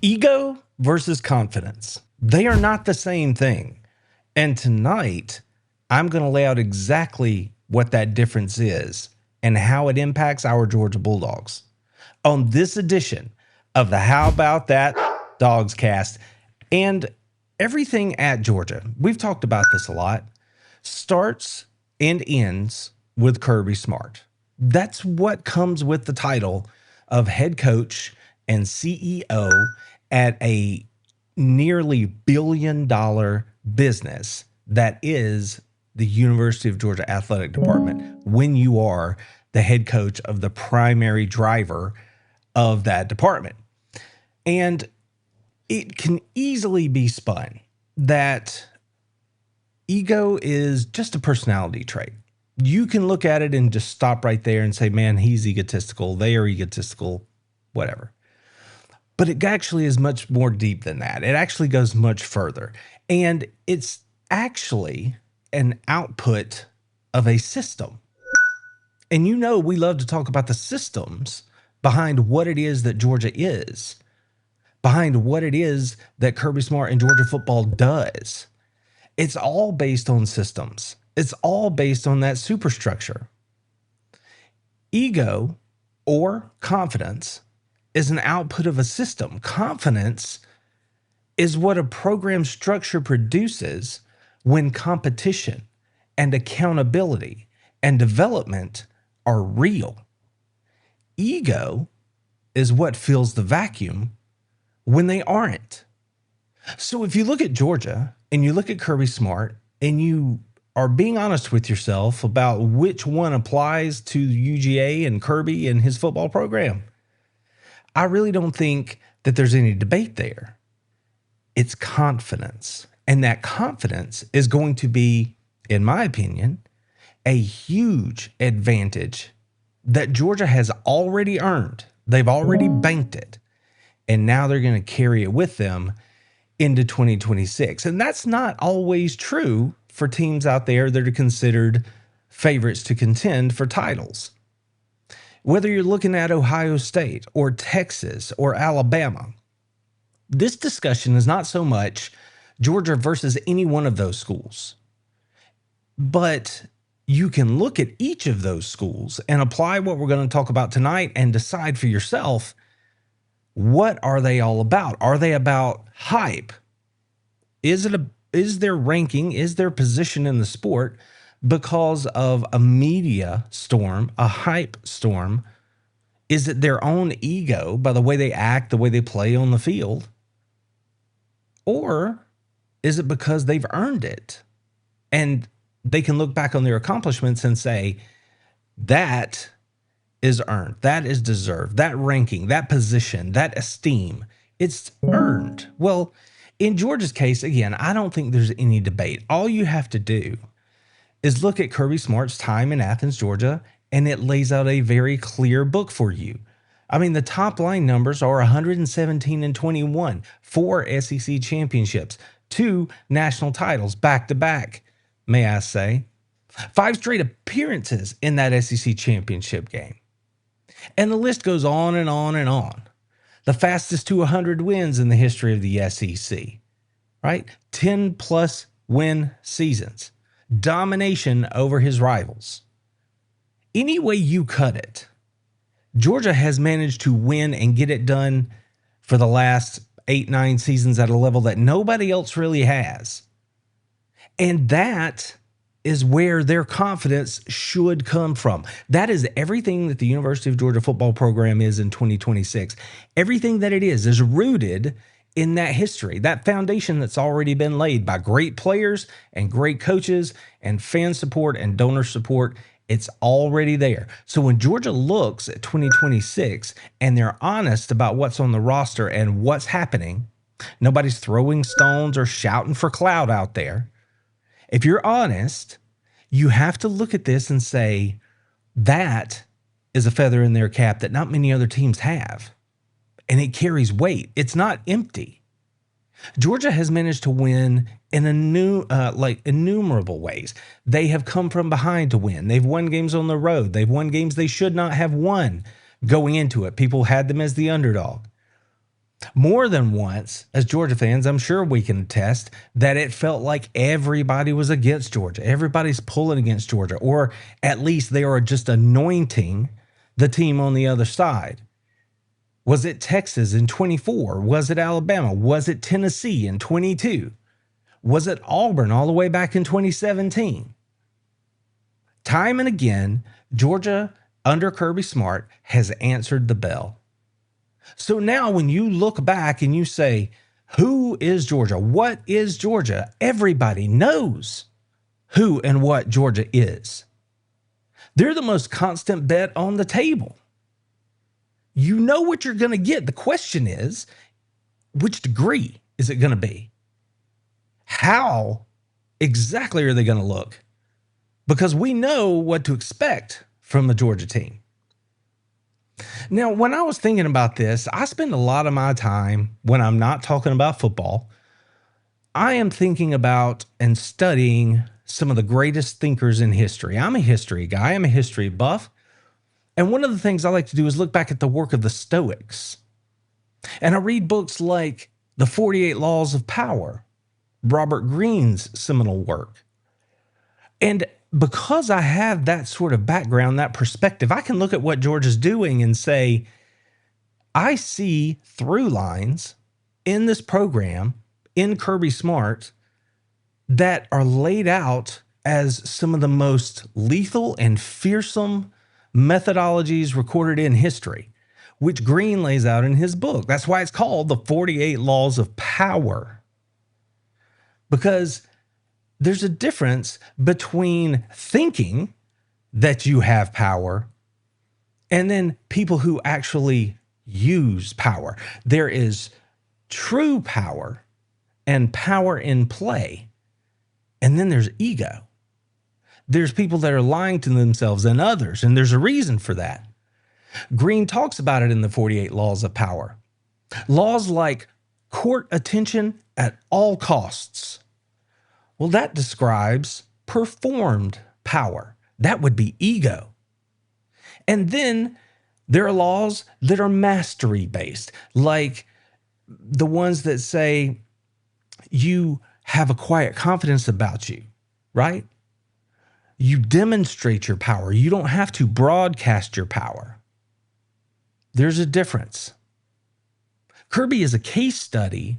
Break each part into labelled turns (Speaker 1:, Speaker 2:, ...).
Speaker 1: Ego versus confidence. They are not the same thing. And tonight, I'm going to lay out exactly what that difference is and how it impacts our Georgia Bulldogs. On this edition of the How About That Dogs Cast, and everything at Georgia, we've talked about this a lot, starts and ends with Kirby Smart. That's what comes with the title of head coach and CEO at a nearly $1 billion business that is the University of Georgia Athletic Department when you are the head coach of the primary driver of that department. And it can easily be spun that ego is just a personality trait. You can look at it and just stop right there and say, man, he's egotistical, they are egotistical, whatever. But it actually is much more deep than that. It actually goes much further. And it's actually an output of a system. And you know, we love to talk about the systems behind what it is that Georgia is, behind what it is that Kirby Smart and Georgia football does. It's all based on systems. It's all based on that superstructure. Ego or confidence is an output of a system. Confidence is what a program structure produces when competition and accountability and development are real. Ego is what fills the vacuum when they aren't. So if you look at Georgia and you look at Kirby Smart and you are being honest with yourself about which one applies to UGA and Kirby and his football program, I really don't think that there's any debate there. It's confidence. And that confidence is going to be, in my opinion, a huge advantage that Georgia has already earned. They've already banked it. And now they're going to carry it with them into 2026. And that's not always true for teams out there that are considered favorites to contend for titles. Whether you're looking at Ohio State or Texas or Alabama, this discussion is not so much Georgia versus any one of those schools. But you can look at each of those schools and apply what we're going to talk about tonight and decide for yourself, what are they all about? Are they about hype? Is their ranking, is their position in the sport because of a media storm, a hype storm? Is it their own ego by the way they act, the way they play on the field? Or is it because they've earned it and they can look back on their accomplishments and say, that is earned, that is deserved, that ranking, that position, that esteem, it's earned? Well, in Georgia's case, again, I don't think there's any debate. All you have to do is look at Kirby Smart's time in Athens, Georgia, and it lays out a very clear book for you. I mean, the top line numbers are 117 and 21, 4 SEC championships, 2 national titles back to back, may I say, 5 straight appearances in that SEC championship game. And the list goes on and on and on. The fastest to 100 wins in the history of the SEC, right? 10 plus win seasons, domination over his rivals. Any way you cut it, Georgia has managed to win and get it done for the last 8-9 seasons at a level that nobody else really has. And that is where their confidence should come from. That is everything that the University of Georgia football program is in 2026. Everything that it is rooted in that history, that foundation that's already been laid by great players and great coaches and fan support and donor support. It's already there. So when Georgia looks at 2026 and they're honest about what's on the roster and what's happening, nobody's throwing stones or shouting for clout out there. If you're honest, you have to look at this and say, that is a feather in their cap that not many other teams have. And it carries weight. It's not empty. Georgia has managed to win in innumerable ways. They have come from behind to win. They've won games on the road. They've won games they should not have won going into it. People had them as the underdog. More than once, as Georgia fans, I'm sure we can attest that it felt like everybody was against Georgia. Everybody's pulling against Georgia, or at least they are just anointing the team on the other side. Was it Texas in 24? Was it Alabama? Was it Tennessee in 22? Was it Auburn all the way back in 2017? Time and again, Georgia under Kirby Smart has answered the bell. So now when you look back and you say, who is Georgia? What is Georgia? Everybody knows who and what Georgia is. They're the most constant bet on the table. You know what you're going to get. The question is, which degree is it going to be? How exactly are they going to look? Because we know what to expect from the Georgia team. Now, when I was thinking about this, I spend a lot of my time when I'm not talking about football, I am thinking about and studying some of the greatest thinkers in history. I'm a history guy. I'm a history buff. And one of the things I like to do is look back at the work of the Stoics. And I read books like The 48 Laws of Power, Robert Greene's seminal work. And because I have that sort of background, that perspective, I can look at what Georgia's doing and say, I see through lines in this program, in Kirby Smart, that are laid out as some of the most lethal and fearsome methodologies recorded in history, which Greene lays out in his book. That's why it's called The 48 Laws of Power. Because there's a difference between thinking that you have power and then people who actually use power. There is true power and power in play. And then there's ego. There's people that are lying to themselves and others, and there's a reason for that. Greene talks about it in the 48 Laws of Power. Laws like court attention at all costs. Well, that describes performed power. That would be ego. And then there are laws that are mastery based, like the ones that say you have a quiet confidence about you, right? You demonstrate your power. You don't have to broadcast your power. There's a difference. Kirby is a case study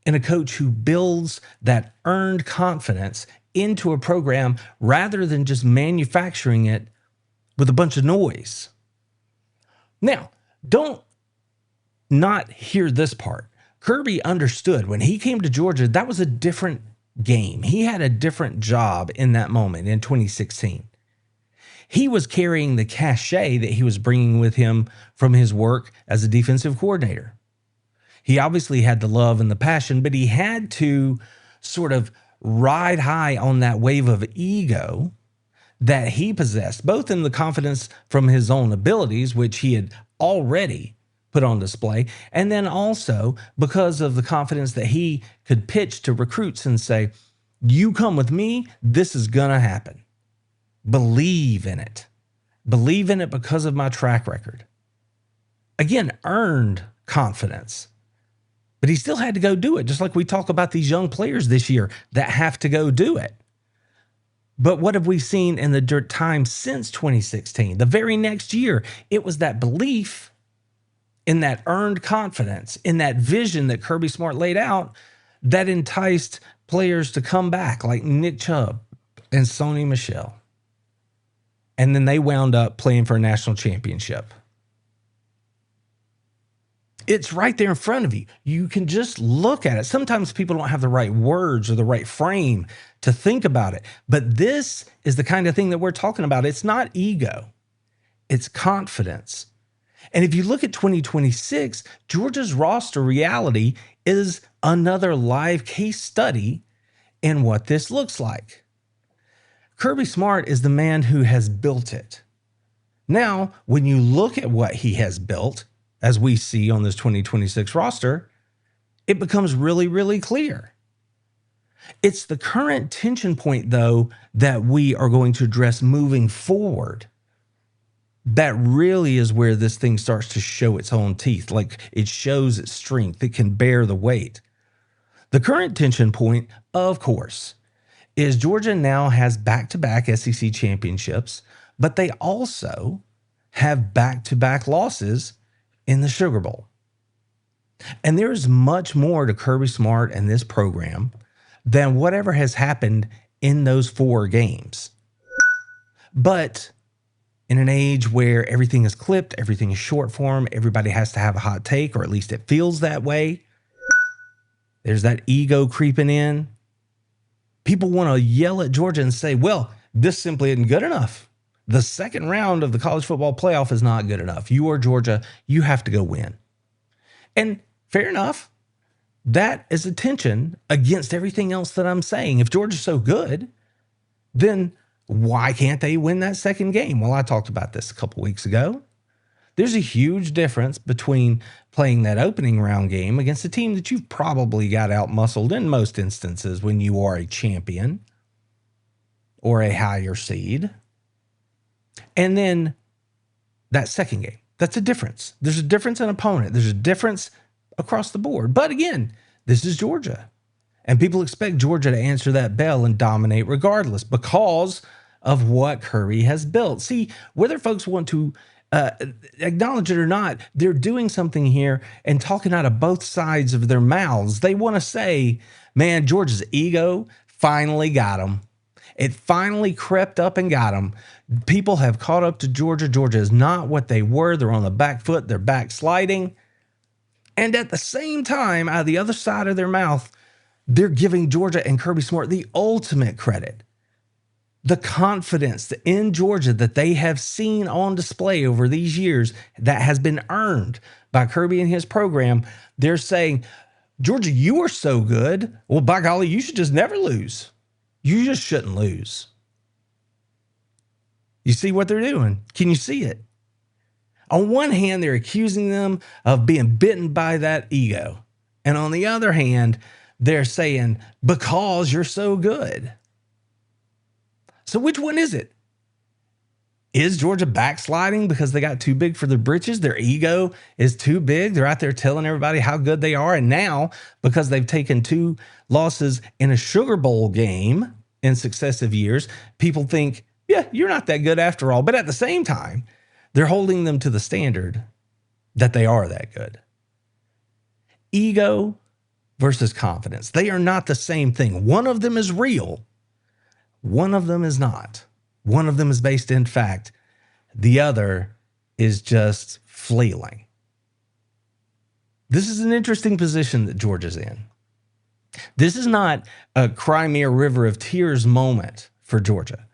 Speaker 1: in a coach who builds that earned confidence into a program rather than just manufacturing it with a bunch of noise. Now, don't not hear this part. Kirby understood when he came to Georgia, that was a different game. He had a different job in that moment in 2016. He was carrying the cachet that he was bringing with him from his work as a defensive coordinator. He obviously had the love and the passion, but he had to sort of ride high on that wave of ego that he possessed, both in the confidence from his own abilities, which he had already put on display, and then also because of the confidence that he could pitch to recruits and say, you come with me, this is going to happen. Believe in it. Believe in it because of my track record. Again, earned confidence. But he still had to go do it, just like we talk about these young players this year that have to go do it. But what have we seen in the time since 2016? The very next year, it was that belief in that earned confidence, in that vision that Kirby Smart laid out that enticed players to come back like Nick Chubb and Sony Michel. And then they wound up playing for a national championship. It's right there in front of you. You can just look at it. Sometimes people don't have the right words or the right frame to think about it. But this is the kind of thing that we're talking about. It's not ego. It's confidence. And if you look at 2026, Georgia's roster reality is another live case study in what this looks like. Kirby Smart is the man who has built it. Now, when you look at what he has built, as we see on this 2026 roster, it becomes really, really clear. It's the current tension point, though, that we are going to address moving forward. that really is where this thing starts to show its own teeth. Like it shows its strength. It can bear the weight. The current tension point, of course, is Georgia now has back-to-back SEC championships, but they also have back-to-back losses in the Sugar Bowl. And there's much more to Kirby Smart and this program than whatever has happened in those 4 games. But in an age where everything is clipped, everything is short form, everybody has to have a hot take, or at least it feels that way. There's that ego creeping in. People want to yell at Georgia and say, well, this simply isn't good enough. The second round of the college football playoff is not good enough. You are Georgia. You have to go win. And fair enough. That is a tension against everything else that I'm saying. If Georgia's so good, then why can't they win that second game? Well, I talked about this a couple weeks ago. There's a huge difference between playing that opening round game against a team that you've probably got out-muscled in most instances when you are a champion or a higher seed. And then that second game, that's a difference. There's a difference in opponent. There's a difference across the board. But again, this is Georgia. And people expect Georgia to answer that bell and dominate regardless because of what Kirby has built. See, whether folks want to acknowledge it or not, they're doing something here and talking out of both sides of their mouths. They want to say, man, Georgia's ego finally got them. It finally crept up and got them. People have caught up to Georgia. Georgia is not what they were. They're on the back foot. They're backsliding. And at the same time, out of the other side of their mouth, they're giving Georgia and Kirby Smart the ultimate credit. The confidence in Georgia that they have seen on display over these years that has been earned by Kirby and his program. They're saying, Georgia, you are so good. Well, by golly, you should just never lose. You just shouldn't lose. You see what they're doing? Can you see it? On one hand, they're accusing them of being bitten by that ego. And on the other hand, they're saying, because you're so good. So which one is it? Is Georgia backsliding because they got too big for their britches? Their ego is too big. They're out there telling everybody how good they are. And now, because they've taken 2 losses in a Sugar Bowl game in successive years, people think, yeah, you're not that good after all. But at the same time, they're holding them to the standard that they are that good. Ego versus confidence. They are not the same thing. One of them is real. One of them is not. One of them is based in fact. The other is just flailing. This is an interesting position that Georgia's in. This is not a Crimea River of Tears moment for Georgia.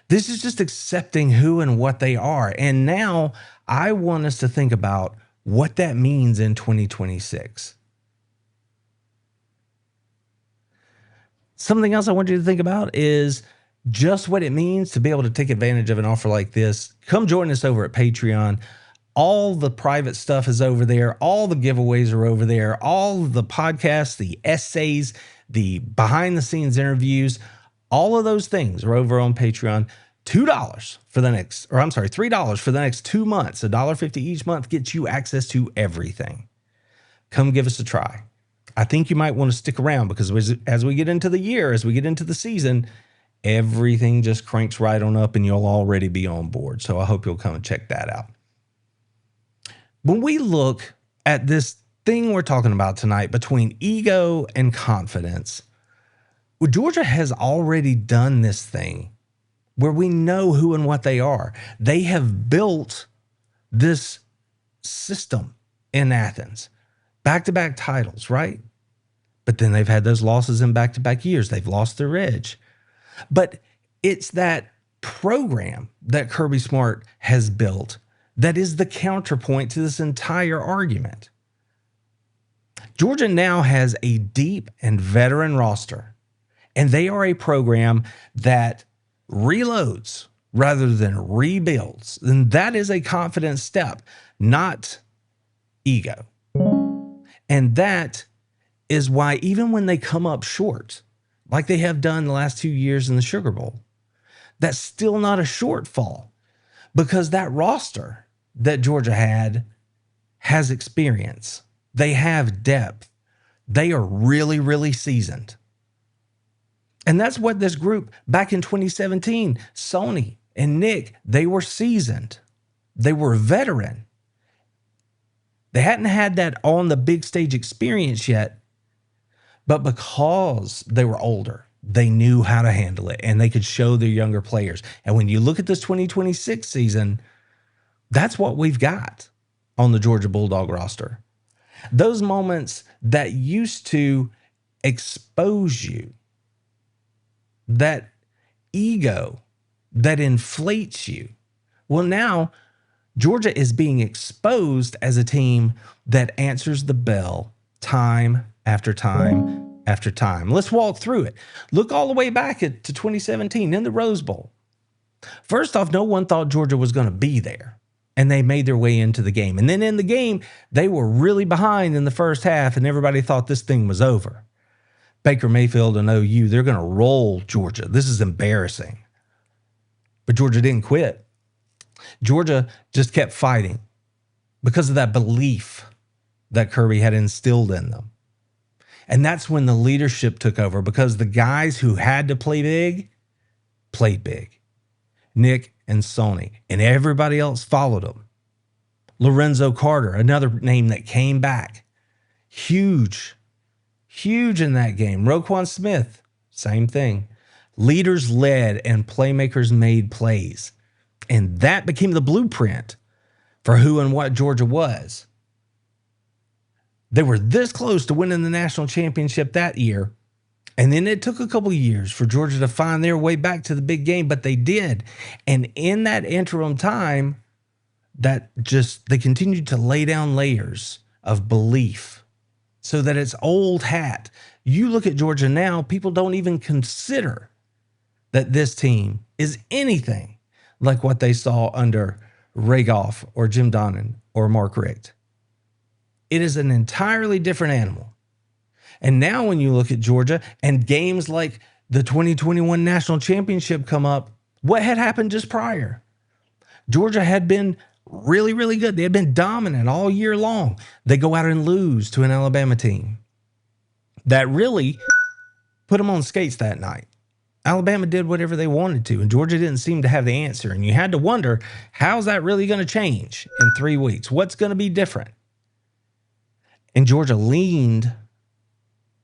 Speaker 1: This is just accepting who and what they are. And now I want us to think about what that means in 2026. Something else I want you to think about is just what it means to be able to take advantage of an offer like this. Come join us over at Patreon. All the private stuff is over there. All the giveaways are over there. All of the podcasts, the essays, the behind the scenes interviews, all of those things are over on Patreon. $3 for the next 2 months. $1.50 each month gets you access to everything. Come give us a try. I think you might want to stick around because as we get into the year, as we get into the season, everything just cranks right on up and you'll already be on board. So I hope you'll come and check that out. When we look at this thing we're talking about tonight between ego and confidence, well, Georgia has already done this thing where we know who and what they are. They have built this system in Athens. Back-to-back titles, right? But then they've had those losses in back-to-back years. They've lost their edge. But it's that program that Kirby Smart has built that is the counterpoint to this entire argument. Georgia now has a deep and veteran roster, and they are a program that reloads rather than rebuilds. And that is a confident step, not ego. And that is why even when they come up short, like they have done the last 2 years in the Sugar Bowl, that's still not a shortfall because that roster that Georgia had has experience. They have depth. They are really, really seasoned. And that's what this group back in 2017, Sony and Nick, they were seasoned. They were veteran. They hadn't had that on the big stage experience yet, but because they were older, they knew how to handle it and they could show their younger players. And when you look at this 2026 season, that's what we've got on the Georgia Bulldog roster. Those moments that used to expose you, that ego that inflates you. Well, now Georgia is being exposed as a team that answers the bell time after time after time. Let's walk through it. Look all the way back to 2017 in the Rose Bowl. First off, no one thought Georgia was going to be there, and they made their way into the game. And then in the game, they were really behind in the first half, and everybody thought this thing was over. Baker Mayfield and OU, they're going to roll Georgia. This is embarrassing. But Georgia didn't quit. Georgia just kept fighting because of that belief that Kirby had instilled in them. And that's when the leadership took over, because the guys who had to play big played big. Nick and Sony, and everybody else followed them. Lorenzo Carter, another name that came back. Huge in that game. Roquan Smith, same thing. Leaders led and playmakers made plays. And that became the blueprint for who and what Georgia was. They were this close to winning the national championship that year. And then it took a couple of years for Georgia to find their way back to the big game, but they did. And in that interim time, they continued to lay down layers of belief so that it's old hat. You look at Georgia now, people don't even consider that this team is anything like what they saw under Ray Goff or Jim Donnan or Mark Richt. It is an entirely different animal. And now when you look at Georgia and games like the 2021 national championship come up, what had happened just prior? Georgia had been really, really good. They had been dominant all year long. They go out and lose to an Alabama team that really put them on skates that night. Alabama did whatever they wanted to, and Georgia didn't seem to have the answer. And you had to wonder, how's that really going to change in 3 weeks? What's going to be different? And Georgia leaned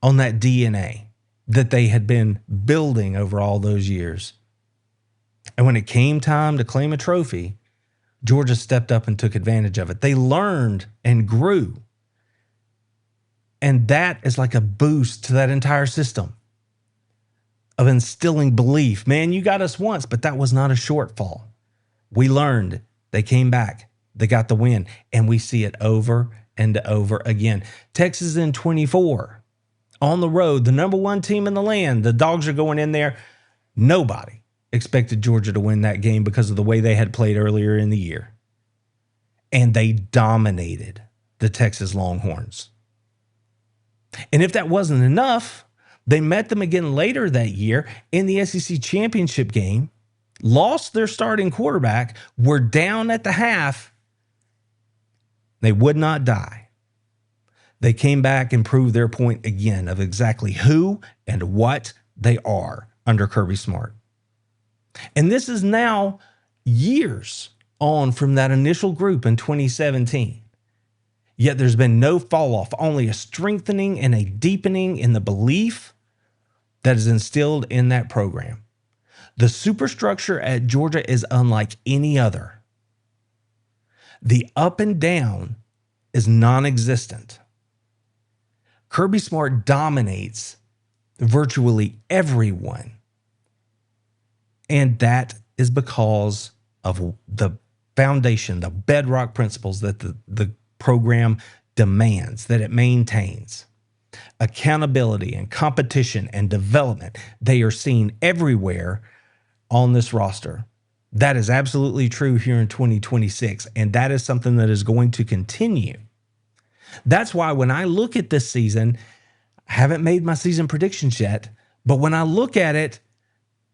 Speaker 1: on that DNA that they had been building over all those years. And when it came time to claim a trophy, Georgia stepped up and took advantage of it. They learned and grew. And that is like a boost to that entire system of instilling belief. Man, you got us once, but that was not a shortfall. We learned. They came back. They got the win. And we see it over and over again. Texas in 24. On the road, the number one team in the land. The Dogs are going in there. Nobody expected Georgia to win that game because of the way they had played earlier in the year. And they dominated the Texas Longhorns. And if that wasn't enough, they met them again later that year in the SEC championship game, lost their starting quarterback, were down at the half. They would not die. They came back and proved their point again of exactly who and what they are under Kirby Smart. And this is now years on from that initial group in 2017. Yet there's been no fall off, only a strengthening and a deepening in the belief that is instilled in that program. The superstructure at Georgia is unlike any other. The up and down is non-existent. Kirby Smart dominates virtually everyone. And that is because of the foundation, the bedrock principles that the program demands, that it maintains. Accountability and competition and development, they are seen everywhere on this roster. That is absolutely true here in 2026, and that is something that is going to continue. That's why when I look at this season, I haven't made my season predictions yet, but when I look at it,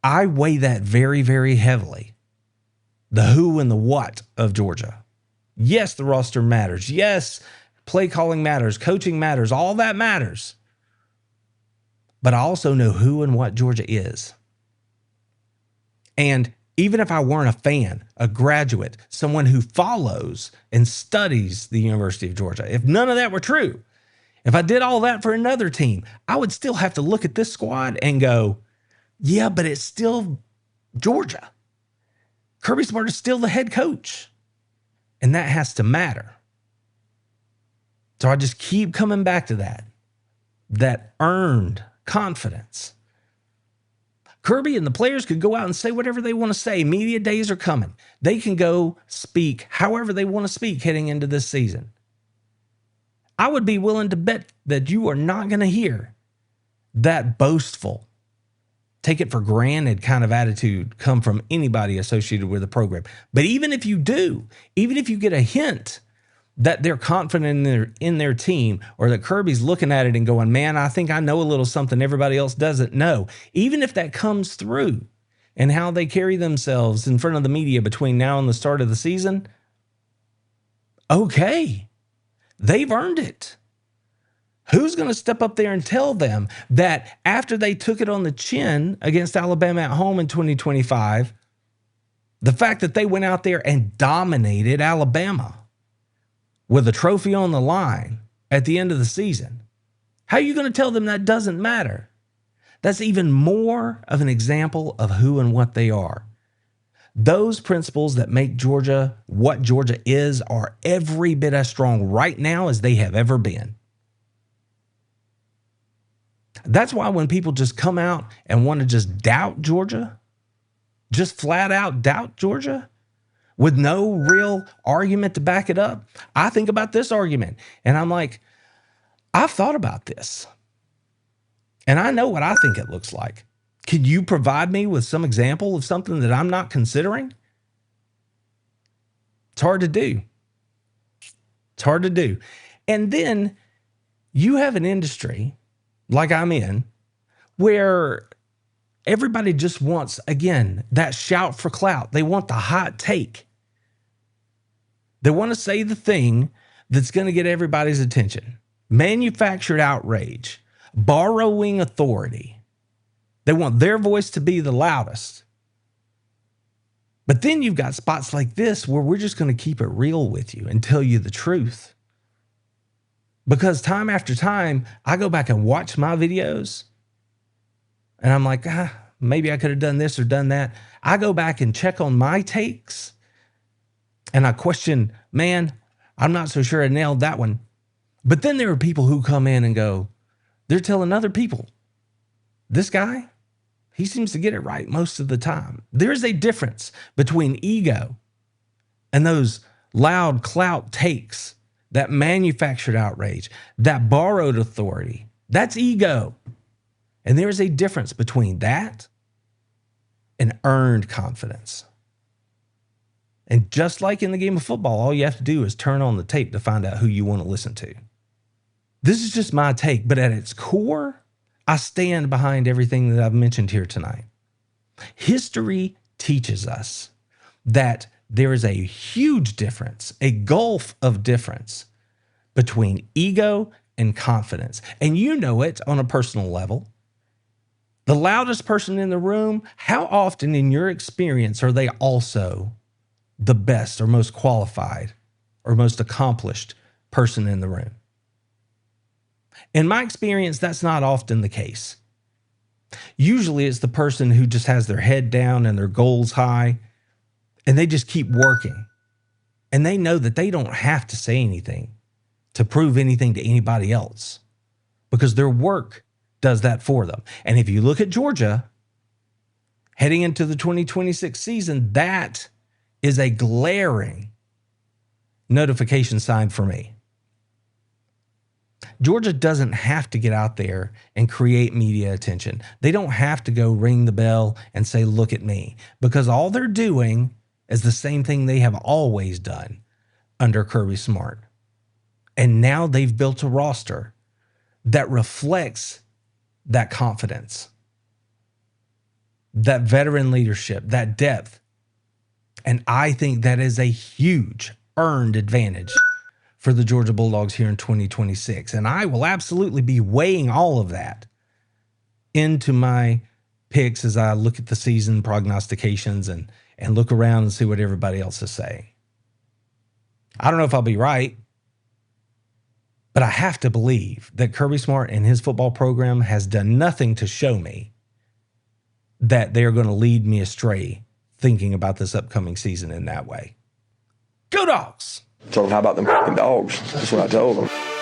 Speaker 1: I weigh that very, very heavily. the who and the what of Georgia. Yes, the roster matters. Yes, play calling matters. Coaching matters. All that matters. But I also know who and what Georgia is. And even if I weren't a fan, a graduate, someone who follows and studies the University of Georgia, if none of that were true, if I did all that for another team, I would still have to look at this squad and go, yeah, but it's still Georgia. Kirby Smart is still the head coach. And that has to matter. So I just keep coming back to that earned confidence. Kirby and the players could go out and say whatever they want to say. Media days are coming. They can go speak however they want to speak heading into this season. I would be willing to bet that you are not going to hear that boastful, take it for granted kind of attitude come from anybody associated with the program. But even if you do, even if you get a hint that they're confident in their team, or that Kirby's looking at it and going, man, I think I know a little something everybody else doesn't know. Even if that comes through and how they carry themselves in front of the media between now and the start of the season, okay, they've earned it. Who's going to step up there and tell them that after they took it on the chin against Alabama at home in 2025, the fact that they went out there and dominated Alabama with a trophy on the line at the end of the season, how are you going to tell them that doesn't matter? That's even more of an example of who and what they are. Those principles that make Georgia what Georgia is are every bit as strong right now as they have ever been. That's why when people just come out and want to just doubt Georgia, just flat out doubt Georgia with no real argument to back it up, I think about this argument and I'm like, I've thought about this and I know what I think it looks like. Can you provide me with some example of something that I'm not considering? It's hard to do. It's hard to do. And then you have an industry like I'm in where everybody just wants, again, that shout for clout. They want the hot take. They want to say the thing that's going to get everybody's attention. Manufactured outrage, borrowing authority. They want their voice to be the loudest. But then you've got spots like this where we're just going to keep it real with you and tell you the truth. Because time after time, I go back and watch my videos and I'm like, maybe I could have done this or done that. I go back and check on my takes and I question, man, I'm not so sure I nailed that one. But then there are people who come in and go, they're telling other people, this guy, he seems to get it right most of the time. There's a difference between ego and those loud clout takes, that manufactured outrage, that borrowed authority. That's ego. And there's a difference between that and earned confidence. And just like in the game of football, all you have to do is turn on the tape to find out who you want to listen to. This is just my take, but at its core, I stand behind everything that I've mentioned here tonight. History teaches us that there is a huge difference, a gulf of difference between ego and confidence. And you know it on a personal level. The loudest person in the room, how often in your experience are they also the best or most qualified or most accomplished person in the room? In my experience, that's not often the case. Usually it's the person who just has their head down and their goals high, and they just keep working. And they know that they don't have to say anything to prove anything to anybody else because their work does that for them. And if you look at Georgia heading into the 2026 season, that is a glaring notification sign for me. Georgia doesn't have to get out there and create media attention. They don't have to go ring the bell and say, look at me, because all they're doing is the same thing they have always done under Kirby Smart. And now they've built a roster that reflects that confidence, that veteran leadership, that depth. And I think that is a huge earned advantage for the Georgia Bulldogs here in 2026. And I will absolutely be weighing all of that into my picks as I look at the season prognostications and look around and see what everybody else is saying. I don't know if I'll be right, but I have to believe that Kirby Smart and his football program has done nothing to show me that they're going to lead me astray thinking about this upcoming season in that way. Go Dogs!
Speaker 2: Told them, how about them fucking dogs? That's what I told them.